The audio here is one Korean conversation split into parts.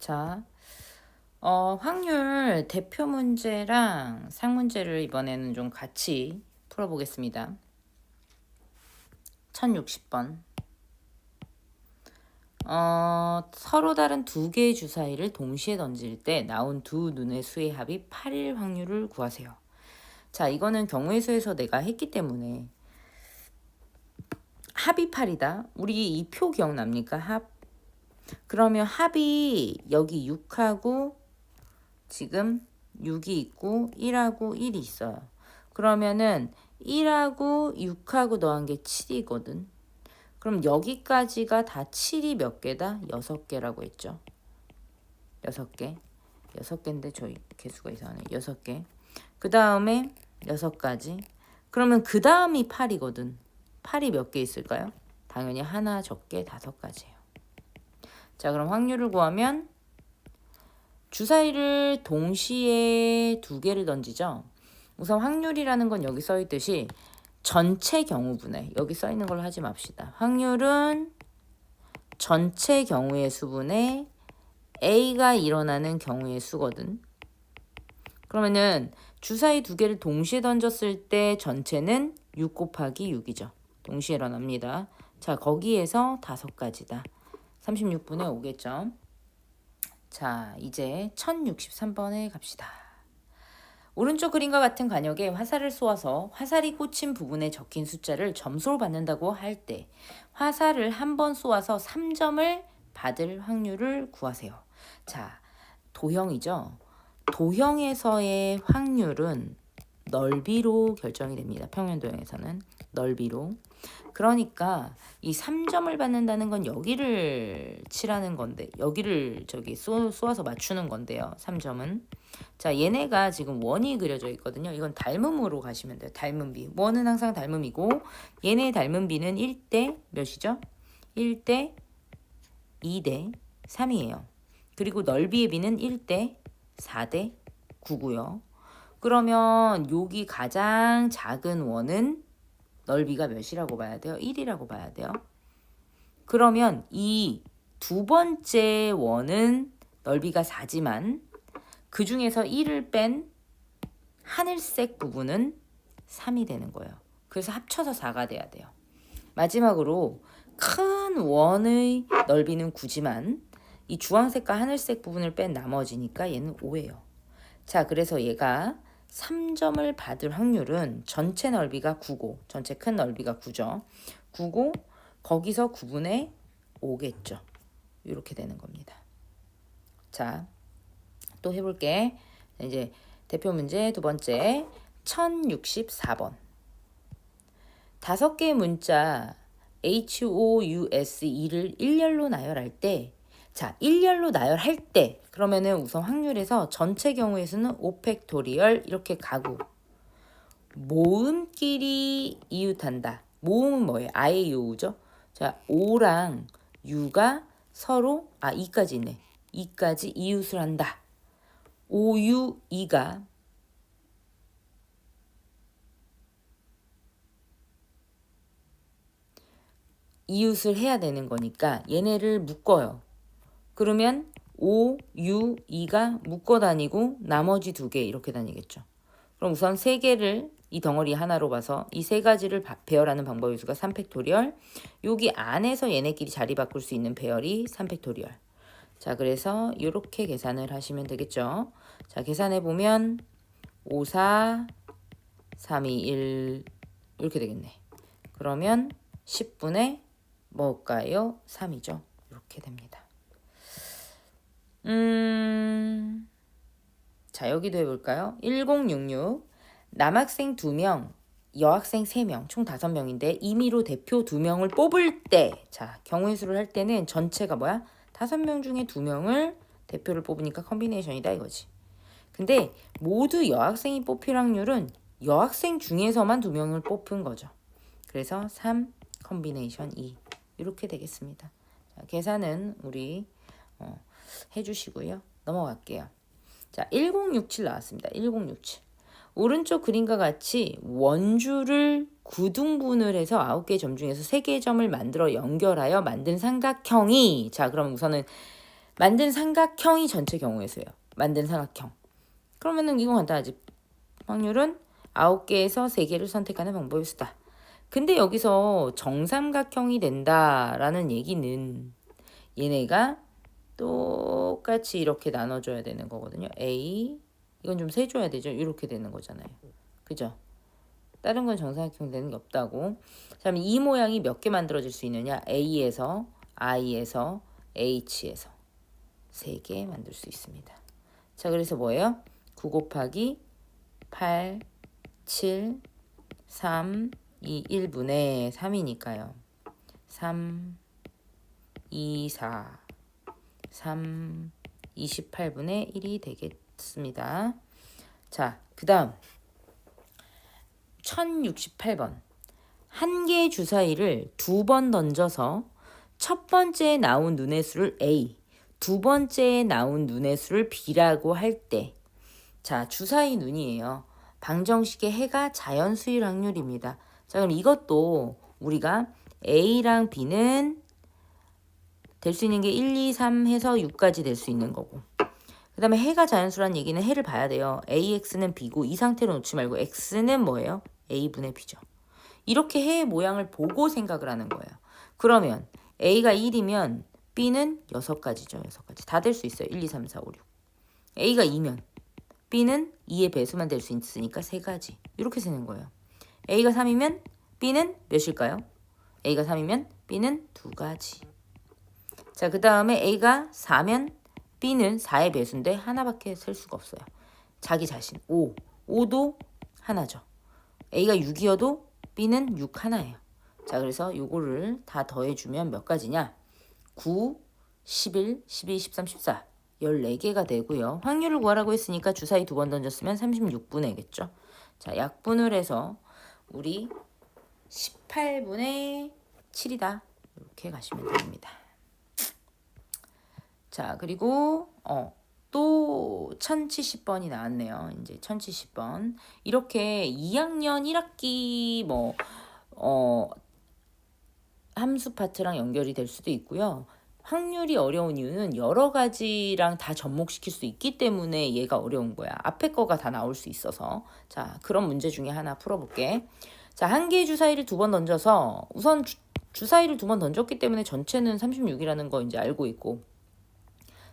자, 확률 대표 문제랑 상문제를 이번에는 좀 같이 풀어보겠습니다. 1060번. 서로 다른 두 개의 주사위를 동시에 던질 때 나온 두 눈의 수의 합이 8일 확률을 구하세요. 자, 이거는 경우의 수에서 내가 했기 때문에 합이 8이다. 우리 이 표 기억납니까? 합. 그러면 합이 여기 6하고 지금 6이 있고 1하고 1이 있어요. 그러면은 1하고 6하고 더한 게 7이거든. 그럼 여기까지가 다 7이 몇 개다? 6개라고 했죠. 6개. 6개인데 저희 개수가 이상하네. 6개. 그 다음에 6가지. 그러면 그 다음이 8이거든. 8이 몇 개 있을까요? 당연히 하나 적게 5가지예요. 자, 그럼 확률을 구하면 주사위를 동시에 두 개를 던지죠. 우선 확률이라는 건 여기 써 있듯이 전체 경우분해. 여기 써 있는 걸로 하지 맙시다. 확률은 전체 경우의 수분의 A가 일어나는 경우의 수거든. 그러면은 주사위 두 개를 동시에 던졌을 때 전체는 6 곱하기 6이죠. 동시에 일어납니다. 자, 거기에서 5가지다. 36분의 5겠죠. 자, 이제 1063번에 갑시다. 오른쪽 그림과 같은 간역에 화살을 쏘아서 화살이 꽂힌 부분에 적힌 숫자를 점수로 받는다고 할 때 화살을 한 번 쏘아서 3점을 받을 확률을 구하세요. 자, 도형이죠. 도형에서의 확률은 넓이로 결정이 됩니다. 평면 도형에서는 넓이로. 그러니까 이 3점을 받는다는 건 여기를 칠하는 건데, 여기를 저기 쏘아서 맞추는 건데요. 3점은. 자, 얘네가 지금 원이 그려져 있거든요. 이건 닮음으로 가시면 돼요. 닮음비. 원은 항상 닮음이고 얘네의 닮음비는 1대 몇이죠? 1대 2대 3이에요. 그리고 넓이의 비는 1대 4대 9고요. 그러면 여기 가장 작은 원은 넓이가 몇이라고 봐야 돼요? 1이라고 봐야 돼요. 그러면 이 두 번째 원은 넓이가 4지만 그 중에서 1을 뺀 하늘색 부분은 3이 되는 거예요. 그래서 합쳐서 4가 돼야 돼요. 마지막으로 큰 원의 넓이는 9지만 이 주황색과 하늘색 부분을 뺀 나머지니까 얘는 5예요. 자, 그래서 얘가 3점을 받을 확률은 전체 넓이가 9고 전체 큰 넓이가 9죠. 9고 거기서 9분의 5겠죠. 이렇게 되는 겁니다. 자, 또 해볼게. 이제 대표 문제 두 번째 1064번. 5개의 문자 HOUSE를 일렬로 나열할 때, 자, 일렬로 나열할 때 그러면은 우선 확률에서 전체 경우의 수는 5팩토리얼 이렇게 가고 모음끼리 이웃한다. 모음은 뭐예요? 아이오우죠. 자, 5랑 U가 서로 2까지 있네. 2까지 이웃을 한다. 5U, 2가 이웃을 해야 되는 거니까 얘네를 묶어요. 그러면 5, 6, 2가 묶어 다니고 나머지 2개 이렇게 다니겠죠. 그럼 우선 3개를 이 덩어리 하나로 봐서 이 3가지를 배열하는 방법의 수가 3팩토리얼. 여기 안에서 얘네끼리 자리 바꿀 수 있는 배열이 3팩토리얼. 자, 그래서 이렇게 계산을 하시면 되겠죠. 자, 계산해 보면 5, 4, 3, 2, 1 이렇게 되겠네. 그러면 10분의 뭘까요? 3이죠. 이렇게 됩니다. 자, 여기도 해볼까요? 1066 남학생 2명, 여학생 3명, 총 5명인데 임의로 대표 2명을 뽑을 때, 자, 경우의 수를 할 때는 전체가 뭐야? 5명 중에 2명을 대표를 뽑으니까 컨비네이션이다 이거지. 근데 모두 여학생이 뽑힐 확률은 여학생 중에서만 2명을 뽑은 거죠. 그래서 3 컨비네이션 2 이렇게 되겠습니다. 자, 계산은 우리 해주시고요. 넘어갈게요. 자, 1067 나왔습니다. 1067. 오른쪽 그림과 같이 원주를 9등분을 해서 9개의 점 중에서 3개의 점을 만들어 연결하여 만든 삼각형이, 자, 그럼 우선은 만든 삼각형이 전체 경우의 수예요. 만든 삼각형. 그러면은 이건 간단하지. 확률은 9개에서 3개를 선택하는 방법의 수다. 근데 여기서 정삼각형이 된다라는 얘기는 얘네가 똑같이 이렇게 나눠줘야 되는 거거든요. A, 이건 좀 세줘야 되죠. 이렇게 되는 거잖아요. 그죠? 다른 건 정삼각형 되는 게 없다고. 자, 그럼 이 모양이 몇 개 만들어질 수 있느냐? A에서, I에서, H에서 3개 만들 수 있습니다. 자, 그래서 뭐예요? 9 곱하기 8, 7, 3, 2, 1분의 3이니까요. 3, 2, 4, 3, 28분의 1이 되겠습니다. 자, 그 다음 1068번. 한 개의 주사위를 2번 던져서 첫 번째에 나온 눈의 수를 A, 두 번째에 나온 눈의 수를 B라고 할 때, 자, 주사위 눈이에요. 방정식의 해가 자연수일 확률입니다. 자, 그럼 이것도 우리가 A랑 B는 될 수 있는 게 1, 2, 3 해서 6까지 될 수 있는 거고. 그 다음에 해가 자연수라는 얘기는 해를 봐야 돼요. AX는 B고 이 상태로 놓지 말고 X는 뭐예요? A분의 B죠. 이렇게 해의 모양을 보고 생각을 하는 거예요. 그러면 A가 1이면 B는 6가지죠. 6가지. 다 될 수 있어요. 1, 2, 3, 4, 5, 6. A가 2면 B는 2의 배수만 될 수 있으니까 3가지. 이렇게 쓰는 거예요. A가 3이면 B는 몇일까요? A가 3이면 B는 2가지. 자, 그 다음에 A가 4면 B는 4의 배수인데 하나밖에 셀 수가 없어요. 자기 자신. 5. 5도 하나죠. A가 6이어도 B는 6 하나예요. 자, 그래서 요거를 다 더해주면 몇 가지냐? 9, 11, 12, 13, 14. 14개가 되고요. 확률을 구하라고 했으니까 주사위 2번 던졌으면 36분의겠죠. 자, 약분을 해서 우리 18분의 7이다. 이렇게 가시면 됩니다. 자, 그리고 또 1070번이 나왔네요. 이제 1070번. 이렇게 2학년 1학기 함수 파트랑 연결이 될 수도 있고요. 확률이 어려운 이유는 여러 가지랑 다 접목시킬 수 있기 때문에 얘가 어려운 거야. 앞에 거가 다 나올 수 있어서. 자, 그런 문제 중에 하나 풀어볼게. 자, 한 개의 주사위를 2번 던져서 우선 주사위를 2번 던졌기 때문에 전체는 36이라는 거 이제 알고 있고,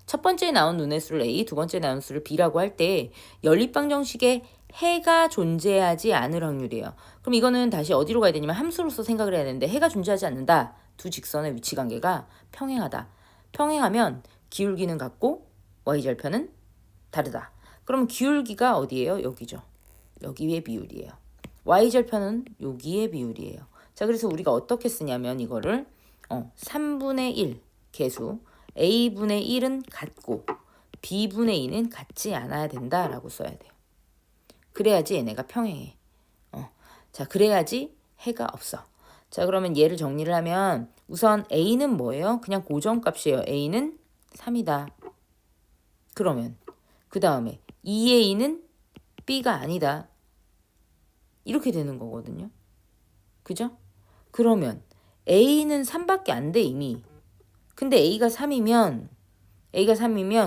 첫 번째에 나온 눈의 수를 A, 두 번째에 나온 수를 B라고 할 때 연립방정식에 해가 존재하지 않을 확률이에요. 그럼 이거는 다시 어디로 가야 되냐면 함수로서 생각을 해야 되는데, 해가 존재하지 않는다. 두 직선의 위치관계가 평행하다. 평행하면 기울기는 같고 y절편은 다르다. 그럼 기울기가 어디예요? 여기죠. 여기의 비율이에요. y절편은 여기의 비율이에요. 자, 그래서 우리가 어떻게 쓰냐면 이거를 3분의 1 개수 A분의 1은 같고 B분의 2는 같지 않아야 된다라고 써야 돼요. 그래야지 얘네가 평행해. 자, 그래야지 해가 없어. 자, 그러면 얘를 정리를 하면 우선 A는 뭐예요? 그냥 고정값이에요. A는 3이다. 그러면 그 다음에 2A는 B가 아니다. 이렇게 되는 거거든요. 그죠? 그러면 A는 3밖에 안 돼 이미. 근데 A가 3이면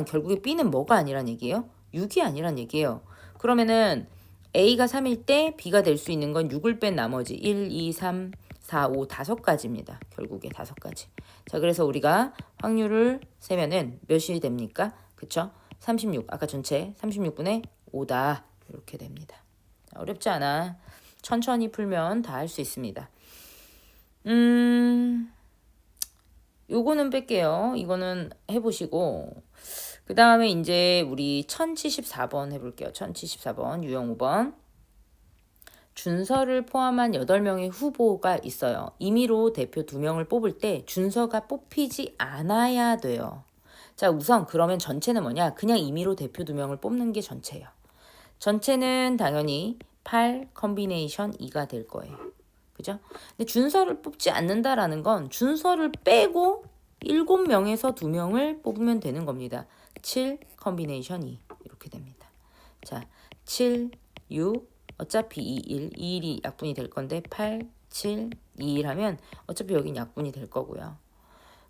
결국에 B는 뭐가 아니란 얘기예요? 6이 아니란 얘기예요. 그러면은 A가 3일 때 B가 될 수 있는 건 6을 뺀 나머지 1, 2, 3, 4, 5, 5가지입니다. 결국에 5가지. 자, 그래서 우리가 확률을 세면은 몇이 됩니까? 그쵸? 36. 아까 전체 36분의 5다. 이렇게 됩니다. 어렵지 않아. 천천히 풀면 다 할 수 있습니다. 요거는 뺄게요. 이거는 해보시고, 그 다음에 이제 우리 1074번 해볼게요. 1074번 유형 5번. 준서를 포함한 8명의 후보가 있어요. 임의로 대표 2명을 뽑을 때 준서가 뽑히지 않아야 돼요. 자, 우선 그러면 전체는 뭐냐? 그냥 임의로 대표 2명을 뽑는 게 전체예요. 전체는 당연히 8 컨비네이션 2가 될 거예요. 그죠? 근데 준서를 뽑지 않는다라는 건 준서를 빼고 7명에서 2명을 뽑으면 되는 겁니다. 7 컨비네이션 2 이렇게 됩니다. 자, 7, 6 어차피 2, 1, 2일이 약분이 될 건데 8, 7, 2, 1 하면 어차피 여긴 약분이 될 거고요.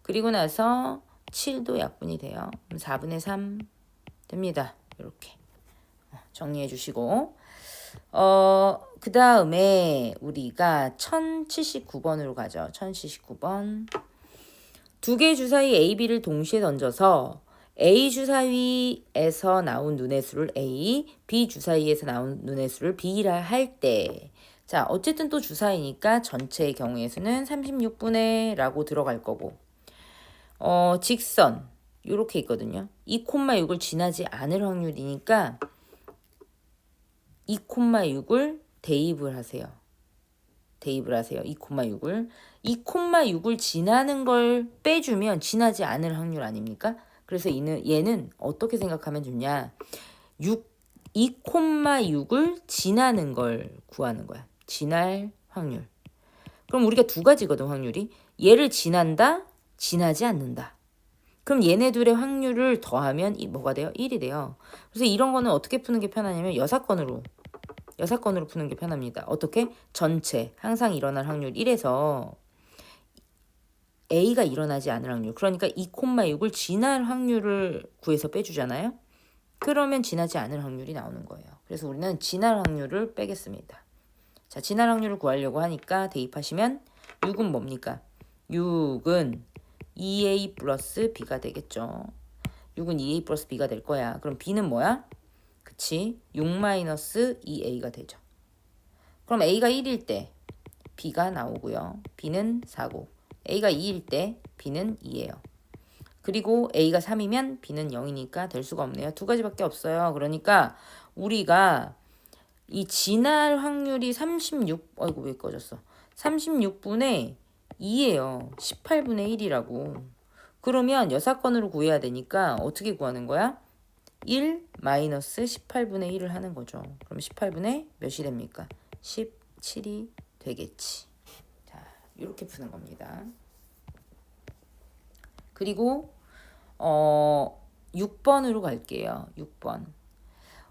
그리고 나서 7도 약분이 돼요. 그럼 4분의 3 됩니다. 이렇게 정리해 주시고 그 다음에 우리가 1079번으로 가죠. 1079번. 두 개의 주사위 A, B를 동시에 던져서 A 주사위에서 나온 눈의 수를 A, B 주사위에서 나온 눈의 수를 B라 할 때, 자, 어쨌든 또 주사위니까 전체의 경우의 수는 36분의 라고 들어갈 거고, 직선 요렇게 있거든요. 2,6을 지나지 않을 확률이니까 2,6을 대입을 하세요. 대입을 하세요. 2,6을. 2,6을 지나는 걸 빼주면 지나지 않을 확률 아닙니까? 그래서 얘는 어떻게 생각하면 좋냐. 2,6을 지나는 걸 구하는 거야. 지날 확률. 그럼 우리가 두 가지거든, 확률이. 얘를 지난다, 지나지 않는다. 그럼 얘네 둘의 확률을 더하면 뭐가 돼요? 1이 돼요. 그래서 이런 거는 어떻게 푸는 게 편하냐면 여사건으로 푸는 게 편합니다. 어떻게? 전체 항상 일어날 확률 1에서 A가 일어나지 않을 확률, 그러니까 2,6을 지날 확률을 구해서 빼주잖아요. 그러면 지나지 않을 확률이 나오는 거예요. 그래서 우리는 지날 확률을 빼겠습니다. 자, 지날 확률을 구하려고 하니까 대입하시면 6은 뭡니까? 6은 2A 플러스 B가 되겠죠. 6은 2A 플러스 B가 될 거야. 그럼 B는 뭐야? 그치? 6 마이너스 2A가 되죠. 그럼 A가 1일 때 B가 나오고요. B는 4고, A가 2일 때 B는 2예요. 그리고 A가 3이면 B는 0이니까 될 수가 없네요. 두 가지밖에 없어요. 그러니까 우리가 이 지날 확률이 36, 왜 꺼졌어? 36분의 2예요. 18분의 1이라고. 그러면 여사건으로 구해야 되니까 어떻게 구하는 거야? 1 마이너스 18분의 1을 하는 거죠. 그럼 18분의 몇이 됩니까? 17이 되겠지. 자, 이렇게 푸는 겁니다. 그리고 6번으로 갈게요. 6번.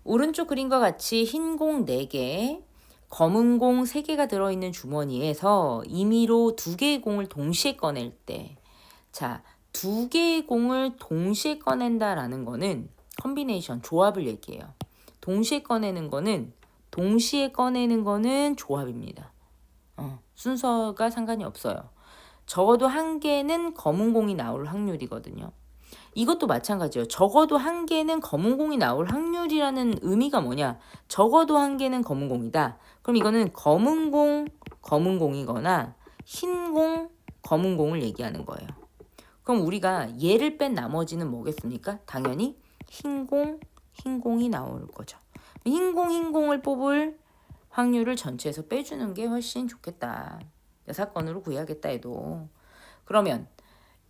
오른쪽 그림과 같이 흰 공 4개, 검은 공 3개가 들어있는 주머니에서 임의로 2개의 공을 동시에 꺼낼 때, 자, 2개의 공을 동시에 꺼낸다라는 거는 컨비네이션, 조합을 얘기해요. 동시에 꺼내는 거는 조합입니다. 순서가 상관이 없어요. 적어도 한 개는 검은 공이 나올 확률이거든요. 이것도 마찬가지예요. 적어도 한 개는 검은 공이 나올 확률이라는 의미가 뭐냐? 적어도 한 개는 검은 공이다. 그럼 이거는 검은 공이거나 흰 공, 검은 공을 얘기하는 거예요. 그럼 우리가 얘를 뺀 나머지는 뭐겠습니까? 당연히 흰 공이 나올 거죠. 흰 공을 뽑을 확률을 전체에서 빼주는 게 훨씬 좋겠다. 여사건으로 구해야겠다 해도. 그러면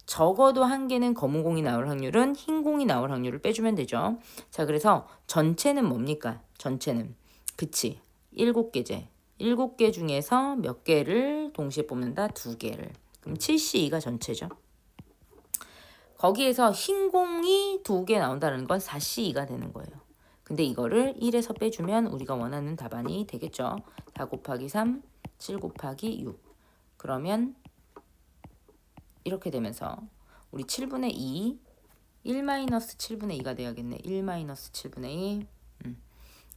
적어도 한 개는 검은 공이 나올 확률은 흰 공이 나올 확률을 빼주면 되죠. 자, 그래서 전체는 뭡니까? 전체는 그치, 7개제. 7개 중에서 몇 개를 동시에 뽑는다? 2개를. 그럼 7C2가 전체죠. 거기에서 흰 공이 2개 나온다는 건 4C2가 되는 거예요. 근데 이거를 1에서 빼주면 우리가 원하는 답안이 되겠죠. 4 곱하기 3, 7 곱하기 6. 그러면 이렇게 되면서 우리 7분의 2, 1 마이너스 7분의 2가 돼야겠네. 1 마이너스 7분의 2,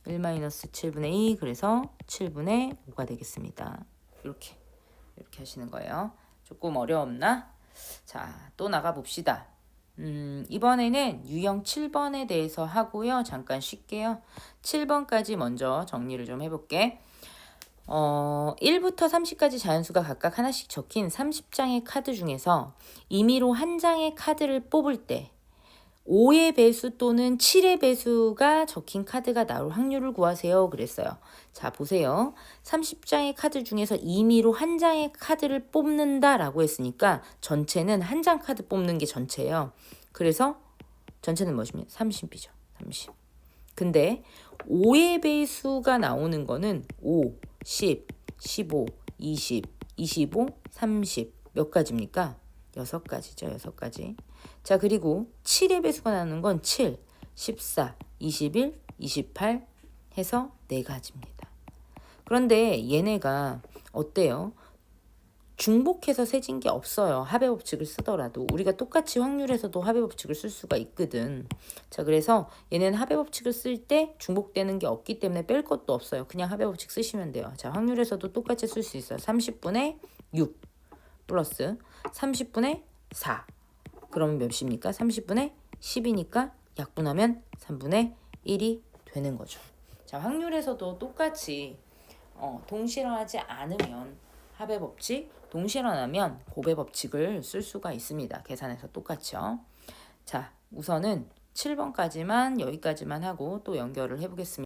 1 마이너스 7분의 2, 그래서 7분의 5가 되겠습니다. 이렇게 하시는 거예요. 조금 어려웠나? 자, 또 나가봅시다. 이번에는 유형 7번에 대해서 하고요. 잠깐 쉴게요. 7번까지 먼저 정리를 좀 해볼게. 1부터 30까지 자연수가 각각 하나씩 적힌 30장의 카드 중에서 임의로 한 장의 카드를 뽑을 때 5의 배수 또는 7의 배수가 적힌 카드가 나올 확률을 구하세요. 그랬어요. 자, 보세요. 30장의 카드 중에서 임의로 한 장의 카드를 뽑는다라고 했으니까 전체는 한 장 카드 뽑는 게 전체예요. 그래서 전체는 뭐십니까? 30이죠. 30. 근데 5의 배수가 나오는 거는 5, 10, 15, 20, 25, 30 몇 가지입니까? 6가지죠. 6가지. 자, 그리고 7의 배수가 나오는 건 7, 14, 21, 28 해서 4가지입니다. 그런데 얘네가 어때요? 중복해서 세진 게 없어요. 합의 법칙을 쓰더라도. 우리가 똑같이 확률에서도 합의 법칙을 쓸 수가 있거든. 자, 그래서 얘는 합의 법칙을 쓸 때 중복되는 게 없기 때문에 뺄 것도 없어요. 그냥 합의 법칙 쓰시면 돼요. 자, 확률에서도 똑같이 쓸 수 있어요. 30분의 6 플러스 30분의 4. 그러면 몇입니까? 30분의 10이니까 약분하면 3분의 1이 되는 거죠. 자, 확률에서도 똑같이 동실화하지 않으면 합의 법칙, 동실화하면 곱의 법칙을 쓸 수가 있습니다. 계산해서 똑같이요. 자, 우선은 7번까지만 여기까지만 하고 또 연결을 해보겠습니다.